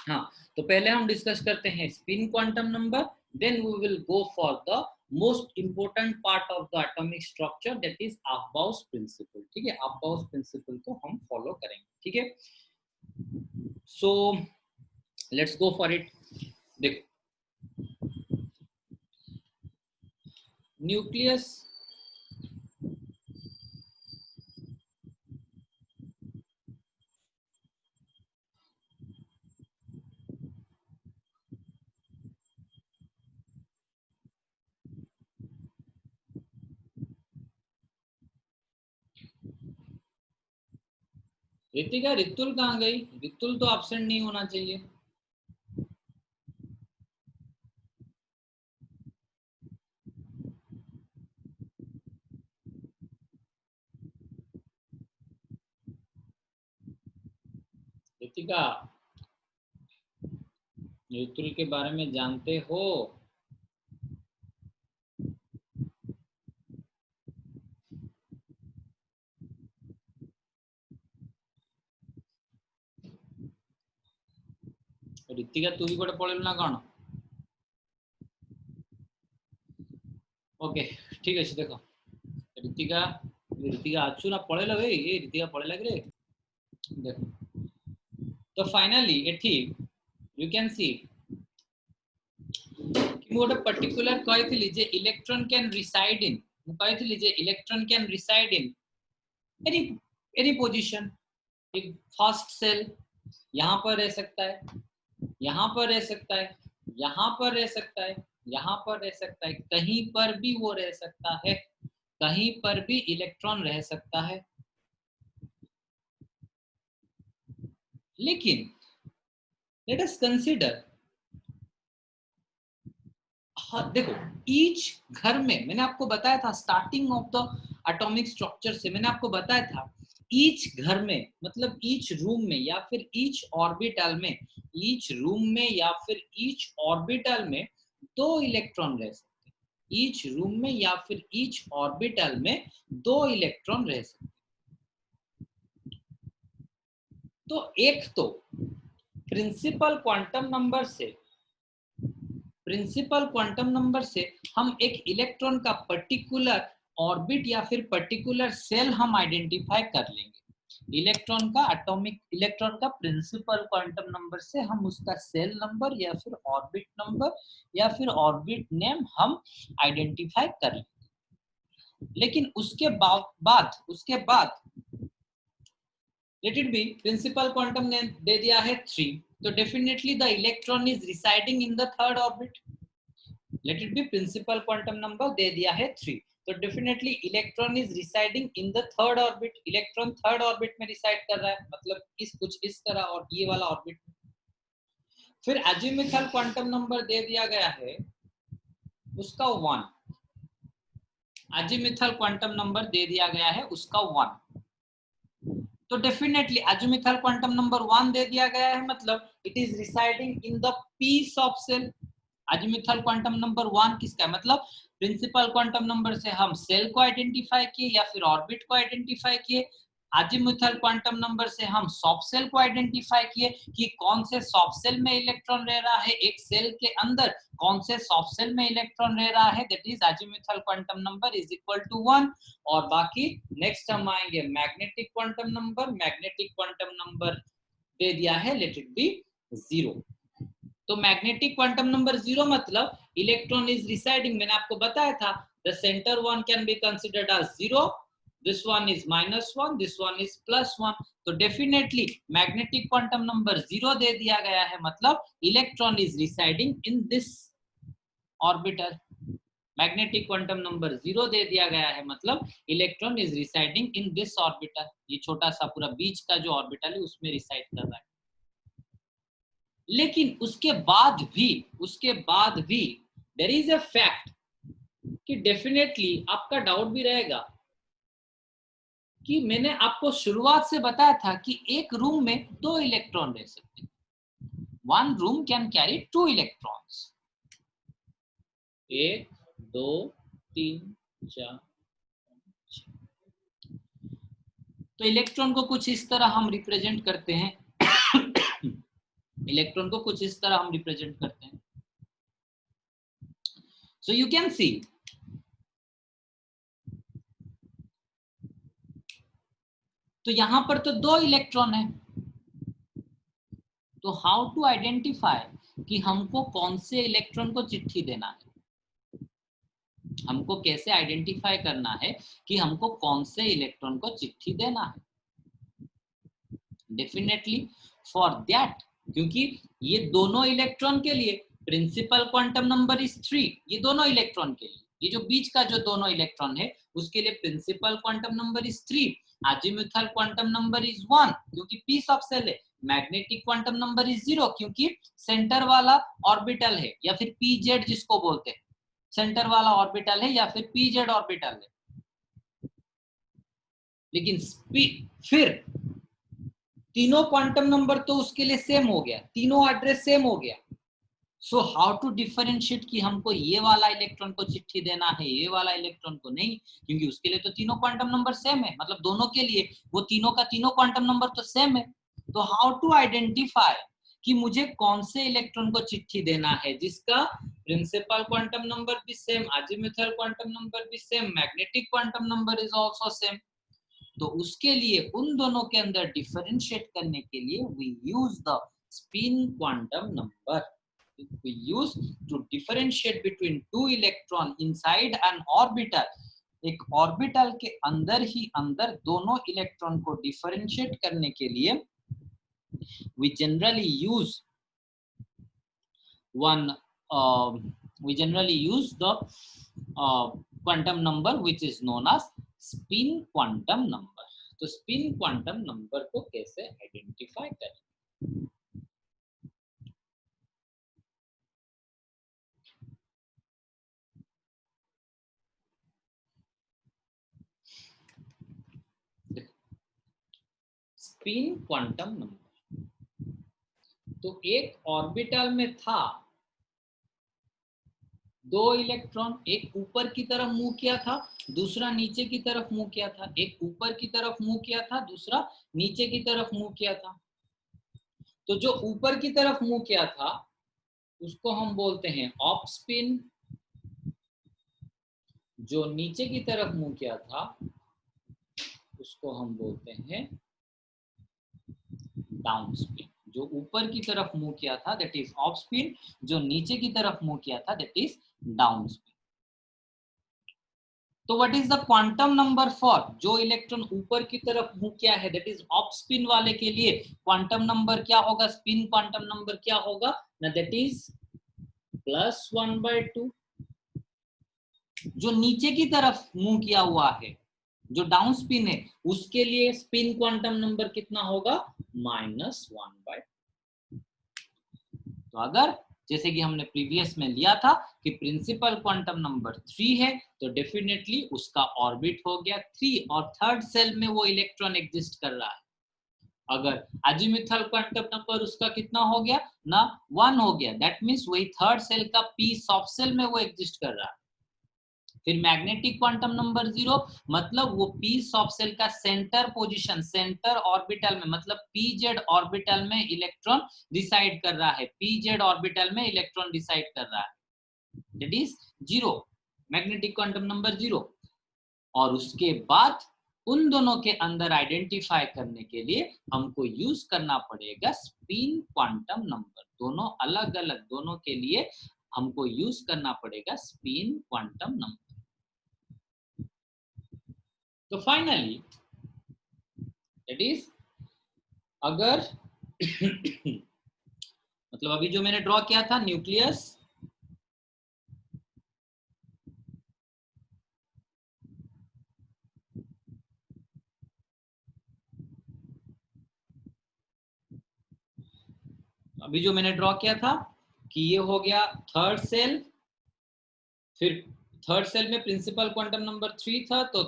हाँ, तो पहले हम डिस्कस करते हैं spin quantum number, then we will go for the most important part of the atomic structure, that is aufbau principle. ठीक है, अफबाउस प्रिंसिपल को हम फॉलो करेंगे। ठीक है, so let's go for it. देखो, न्यूक्लियस रितिका, रितुल कहाँ गई? रितुल तो एब्सेंट नहीं होना चाहिए। रितिका, रितुल के बारे में जानते हो? रितिका तू भी गोटे पळेलु ना कौन? ओके, ठीक है, देखो रितिका, रितिका आछु ना पळेला भाई, ए रितिका पळेला कि रे? देखो, तो फाइनली एठी यू कैन सी कि गोटे पर्टिकुलर कहितली जे इलेक्ट्रॉन कैन रिसाइड इन, मु कहितली जे electron can reside in any position. एक फर्स्ट सेल यहाँ पर रह सकता है, यहाँ पर रह सकता है, यहाँ पर रह सकता है, यहाँ पर रह सकता है, कहीं पर भी वो रह सकता है, कहीं पर भी इलेक्ट्रॉन रह सकता है। लेकिन लेट अस कंसीडर, हाँ देखो, ईच घर में मैंने आपको बताया था starting of the atomic structure से, मैंने आपको बताया था ईच घर में मतलब ईच रूम में या फिर ईच ऑर्बिटल में, ईच रूम में या फिर ईच ऑर्बिटल में दो इलेक्ट्रॉन रह सकते हैं। ईच रूम में या फिर ईच ऑर्बिटल में दो इलेक्ट्रॉन रह सकते हैं। तो एक तो प्रिंसिपल क्वांटम नंबर से, प्रिंसिपल क्वांटम नंबर से हम एक इलेक्ट्रॉन का पर्टिकुलर ऑर्बिट या फिर पर्टिकुलर सेल हम आइडेंटिफाई कर लेंगे। इलेक्ट्रॉन का एटॉमिक, इलेक्ट्रॉन का प्रिंसिपल क्वांटम नंबर से हम उसका सेल नंबर या फिर ऑर्बिट नंबर या फिर ऑर्बिट नेम हम आइडेंटिफाई कर लेंगे। लेकिन उसके बाद let it be principal quantum ने दे दिया है 3, तो definitely the electron is residing in the third orbit. Let it be principal quantum number दे दिया है 3, तो definitely electron is residing in the third orbit. Electron third orbit में रिसाइड कर रहा है, मतलब इस कुछ इस तरह और ये वाला ऑर्बिट। फिर अजीमुथल क्वांटम नंबर दे दिया गया है उसका 1, अजीमुथल क्वांटम नंबर दे दिया गया है उसका 1, तो डेफिनेटली अजीमुथल क्वांटम नंबर 1 दे दिया गया है, मतलब it is residing in the piece of cell. Azimuthal quantum number 1 किसका है, मतलब प्रिंसिपल क्वांटम नंबर से हम सेल को आइडेंटिफाई किए या फिर ऑर्बिट को आइडेंटिफाई किए। अजीमुथल क्वांटम नंबर से हम सब सेल को आइडेंटिफाई किए कि कौन से सब सेल में इलेक्ट्रॉन रह रहा है, एक सेल के अंदर कौन से सब सेल में इलेक्ट्रॉन रह रहा है, that is azimuthal quantum number is equal to 1। और बाकी नेक्स्ट हम आएंगे magnetic quantum number. Magnetic quantum number दे दिया है लेट इट बी 0। तो मैग्नेटिक क्वांटम नंबर 0 मतलब इलेक्ट्रॉन इज रिसाइडिंग, मैंने आपको बताया था the centre one can be considered as 0, this one is -1, this one is +1, तो डेफिनेटली मैग्नेटिक क्वांटम नंबर 0 दे दिया गया है, मतलब electron is residing in this orbital. Magnetic quantum number 0 दे दिया गया है, मतलब electron is residing in this orbital. ये छोटा सा पूरा बीच का जो ऑर्बिटल है उसमें रिसाइड कर रहा है। लेकिन उसके बाद भी देयर इज अ फैक्ट कि डेफिनेटली आपका डाउट भी रहेगा कि मैंने आपको शुरुआत से बताया था कि एक रूम में दो इलेक्ट्रॉन रह सकते हैं। One room can carry 2 electrons, 1 2 3 4। तो इलेक्ट्रॉन को कुछ इस तरह हम रिप्रेजेंट करते हैं इलेक्ट्रॉन को कुछ इस तरह हम रिप्रेजेंट करते हैं। सो यू कैन सी तो यहां पर तो 2 इलेक्ट्रॉन है, तो हाउ टू आइडेंटिफाई कि हमको कौन से इलेक्ट्रॉन को चिट्ठी देना है, हमको कैसे आइडेंटिफाई करना है कि हमको कौन से इलेक्ट्रॉन को चिट्ठी देना है। डेफिनेटली फॉर दैट, क्योंकि ये दोनों इलेक्ट्रॉन के लिए प्रिंसिपल क्वांटम नंबर इज 3, ये दोनों इलेक्ट्रॉन के लिए, ये जो बीच का जो दोनों इलेक्ट्रॉन है उसके लिए principal quantum number is 3, azimuthal quantum number is 1 क्योंकि पी सब सेल है, मैग्नेटिक क्वांटम नंबर इज 0 क्योंकि सेंटर वाला ऑर्बिटल है या फिर पीजेड जिसको बोलते हैं, सेंटर वाला ऑर्बिटल है या फिर पीजेड ऑर्बिटल है। लेकिन फिर तीनों क्वांटम नंबर तो उसके लिए सेम हो गया, तीनों एड्रेस सेम हो गया। सो हाउ टू डिफरेंशिएट कि हमको ये वाला इलेक्ट्रॉन को चिट्ठी देना है, ये वाला इलेक्ट्रॉन को नहीं, क्योंकि उसके लिए तो तीनों क्वांटम नंबर सेम है, मतलब दोनों के लिए वो तीनों का तीनों क्वांटम नंबर तो सेम है। तो हाउ टू आइडेंटिफाई कि मुझे कौन से इलेक्ट्रॉन को चिट्ठी देना है जिसका प्रिंसिपल क्वांटम नंबर भी सेम, अजीमुथल क्वांटम नंबर भी same, magnetic quantum number is also same. तो उसके लिए उन दोनों के अंदर डिफरेंशिएट करने के लिए we use the spin quantum number, we use to differentiate between two electron inside an orbital। एक ऑर्बिटल के अंदर ही अंदर दोनों इलेक्ट्रॉन को डिफरेंशिएट करने के लिए we generally use the quantum number which is known as spin quantum number। तो स्पिन क्वांटम नंबर को कैसे आइडेंटिफाई करें। स्पिन क्वांटम नंबर, तो एक ऑर्बिटल में था 2 इलेक्ट्रॉन, एक ऊपर की तरफ मूव किया था, दूसरा नीचे की तरफ मूव किया था, एक ऊपर की तरफ मूव किया था, दूसरा नीचे की तरफ मूव किया था। तो जो ऊपर की तरफ मूव किया था उसको हम बोलते हैं अप स्पिन, जो नीचे की तरफ मूव किया था उसको हम बोलते हैं डाउन स्पिन। जो ऊपर की तरफ मूव किया था दैट इज अप स्पिन, जो नीचे की तरफ मूव किया था दैट इज डाउन स्पिन। तो what is the quantum number for जो इलेक्ट्रॉन ऊपर की तरफ मूव किया है दैट इज अप स्पिन वाले के लिए क्वांटम नंबर क्या होगा, स्पिन क्वांटम नंबर क्या होगा ना, दैट इज +1/2। जो नीचे की तरफ मूव किया हुआ है जो डाउन स्पिन है उसके लिए स्पिन क्वांटम नंबर कितना होगा, -1/2। तो अगर जैसे कि हमने प्रीवियस में लिया था कि प्रिंसिपल क्वांटम नंबर 3 है तो डेफिनेटली उसका ऑर्बिट हो गया 3 और थर्ड सेल में वो इलेक्ट्रॉन एग्जिस्ट कर रहा है। अगर अजीमुथल क्वांटम नंबर उसका कितना हो गया ना, 1 हो गया, दैट मींस वही थर्ड सेल का पी सब सेल में वो एग्जिस्ट कर रहा है। फिर मैग्नेटिक क्वांटम नंबर 0 मतलब वो पी सब सेल का सेंटर पोजीशन, सेंटर ऑर्बिटल में, मतलब पीजेड ऑर्बिटल में इलेक्ट्रॉन डिसाइड कर रहा है, पीजेड ऑर्बिटल में इलेक्ट्रॉन डिसाइड कर रहा है, that is 0, magnetic quantum number 0। और उसके बाद उन दोनों के अंदर आइडेंटिफाई करने के लिए हमको यूज करना पड़ेगा स्पिन क्वांटम नंबर। दोनों अलग अलग, दोनों के लिए हमको यूज करना पड़ेगा स्पिन क्वांटम नंबर। तो फाइनली दैट इज अगर मतलब अभी जो मैंने ड्रॉ किया था न्यूक्लियस, अभी जो मैंने ड्रॉ किया था कि ये हो गया थर्ड सेल, फिर थर्ड सेल में प्रिंसिपल क्वांटम नंबर 3 था तो